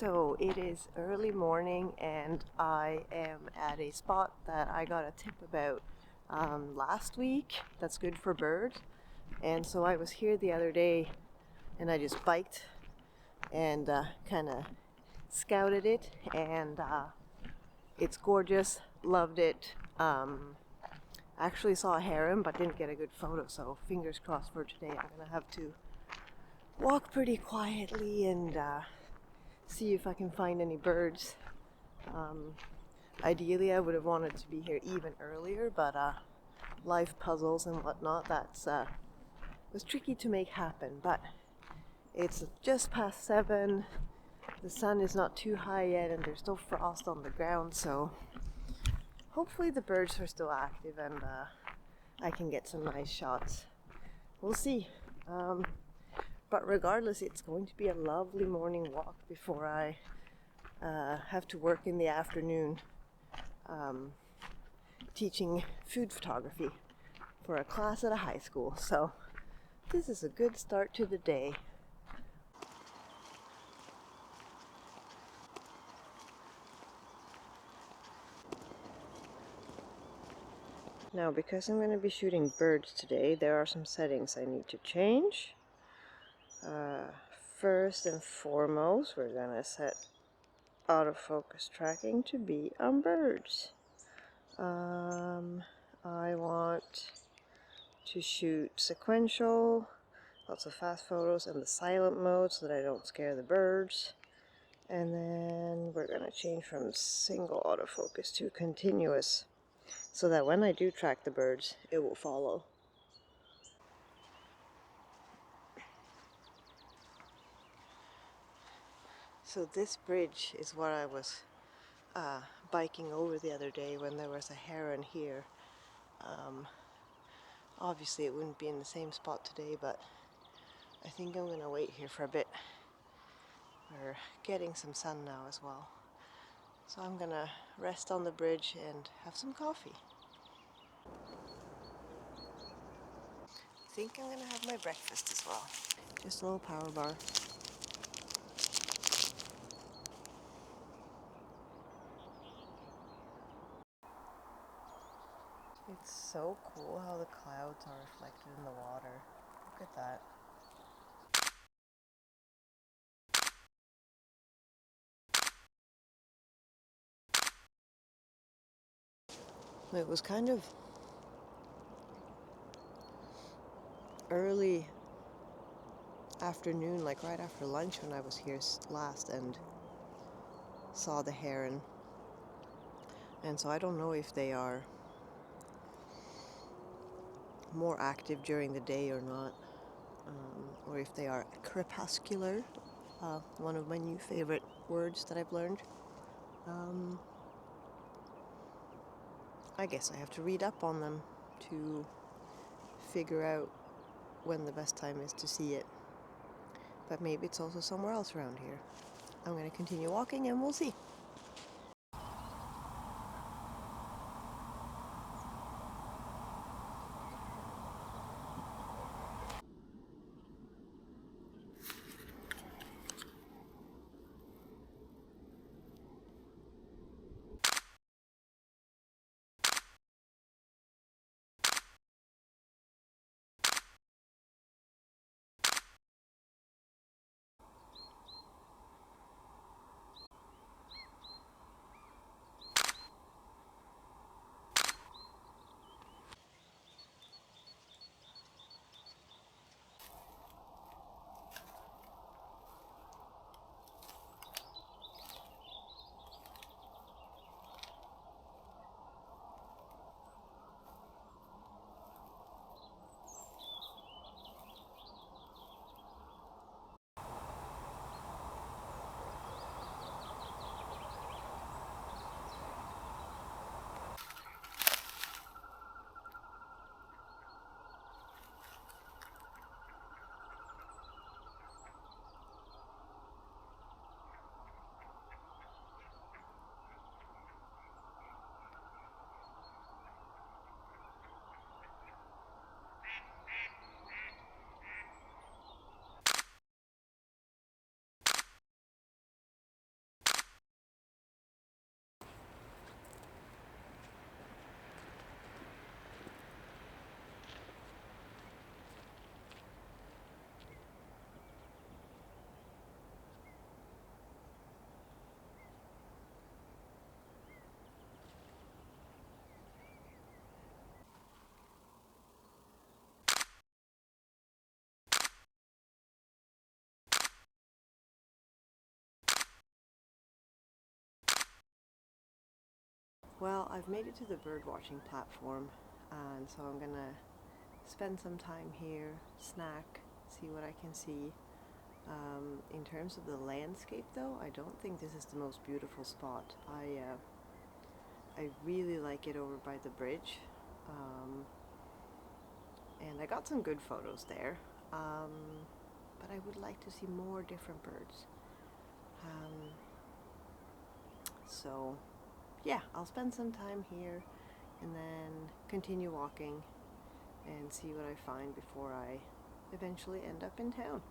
So it is early morning and I am at a spot that I got a tip about last week that's good for birds. And so I was here the other day and I just biked and kind of scouted it, and it's gorgeous, loved it. Actually saw a heron but didn't get a good photo, so fingers crossed for today. I'm gonna have to walk pretty quietly and see if I can find any birds. Ideally I would have wanted to be here even earlier, but life puzzles and whatnot, that's was tricky to make happen. But it's just past 7, the sun is not too high yet, and there's still frost on the ground, so hopefully the birds are still active and I can get some nice shots. We'll see. But regardless, it's going to be a lovely morning walk before I have to work in the afternoon teaching food photography for a class at a high school. So this is a good start to the day. Now, because I'm going to be shooting birds today, there are some settings I need to change. First and foremost, we're going to set autofocus tracking to be on birds. I want to shoot sequential, lots of fast photos, and the silent mode so that I don't scare the birds. And then we're going to change from single autofocus to continuous, so that when I do track the birds, it will follow. So this bridge is what I was biking over the other day when there was a heron here. Obviously it wouldn't be in the same spot today, but I think I'm gonna wait here for a bit. We're getting some sun now as well. So I'm gonna rest on the bridge and have some coffee. I think I'm gonna have my breakfast as well. Just a little power bar. It's so cool how the clouds are reflected in the water. Look at that. It was kind of early afternoon, like right after lunch when I was here last and saw the heron. And so I don't know if they are more active during the day or not, or if they are crepuscular, one of my new favorite words that I've learned. I guess I have to read up on them to figure out when the best time is to see it. But maybe it's also somewhere else around here. I'm going to continue walking and we'll see. Well, I've made it to the bird watching platform, and so I'm gonna spend some time here, snack, see what I can see. In terms of the landscape though, I don't think this is the most beautiful spot. I really like it over by the bridge, and I got some good photos there, but I would like to see more different birds. So yeah, I'll spend some time here and then continue walking and see what I find before I eventually end up in town.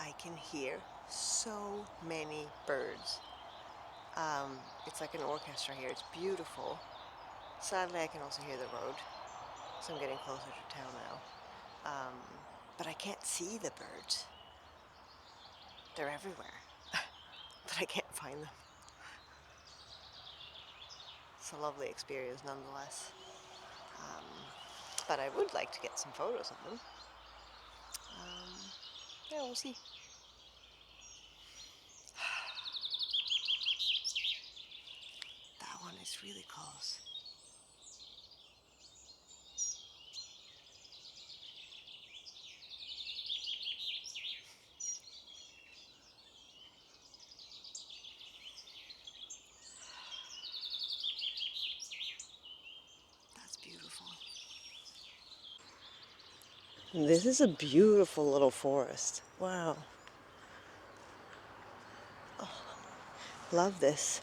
I can hear so many birds. It's like an orchestra here. It's beautiful. Sadly, I can also hear the road, so I'm getting closer to town now. But I can't see the birds. They're everywhere, but I can't find them. It's a lovely experience nonetheless. But I would like to get some photos of them. Yeah, we'll see. That one is really close. That's beautiful. This is a beautiful little forest. Wow. Oh, love this.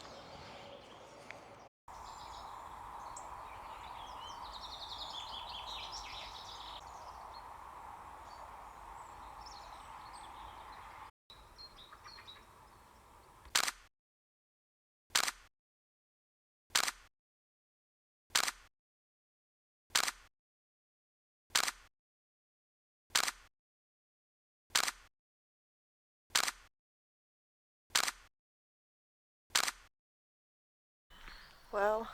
Well,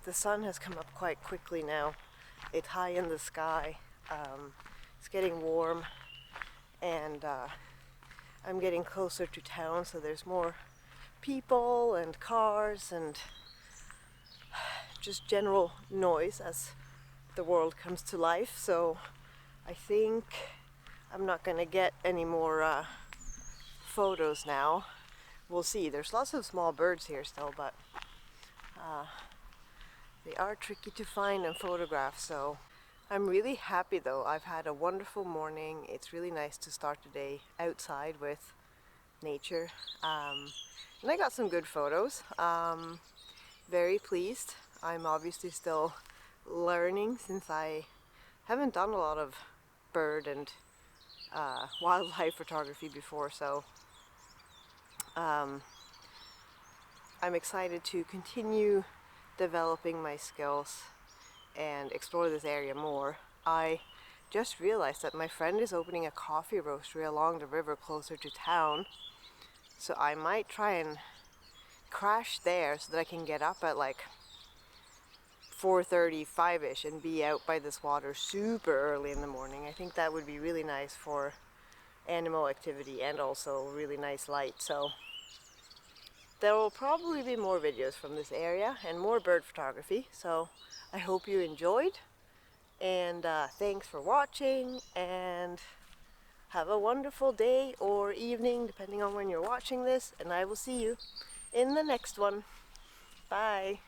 the sun has come up quite quickly now. It's high in the sky. It's getting warm, and I'm getting closer to town, so there's more people and cars and just general noise as the world comes to life. So I think I'm not gonna get any more photos now. We'll see. There's lots of small birds here still, but they are tricky to find and photograph. So I'm really happy though. I've had a wonderful morning. It's really nice to start the day outside with nature, and I got some good photos. Very pleased. I'm obviously still learning since I haven't done a lot of bird and wildlife photography before, so I'm excited to continue developing my skills and explore this area more. I just realized that my friend is opening a coffee roastery along the river closer to town, so I might try and crash there so that I can get up at like 4:35ish and be out by this water super early in the morning. I think that would be really nice for animal activity and also really nice light. So there will probably be more videos from this area and more bird photography. So I hope you enjoyed, and thanks for watching, and have a wonderful day or evening depending on when you're watching this, and I will see you in the next one. Bye.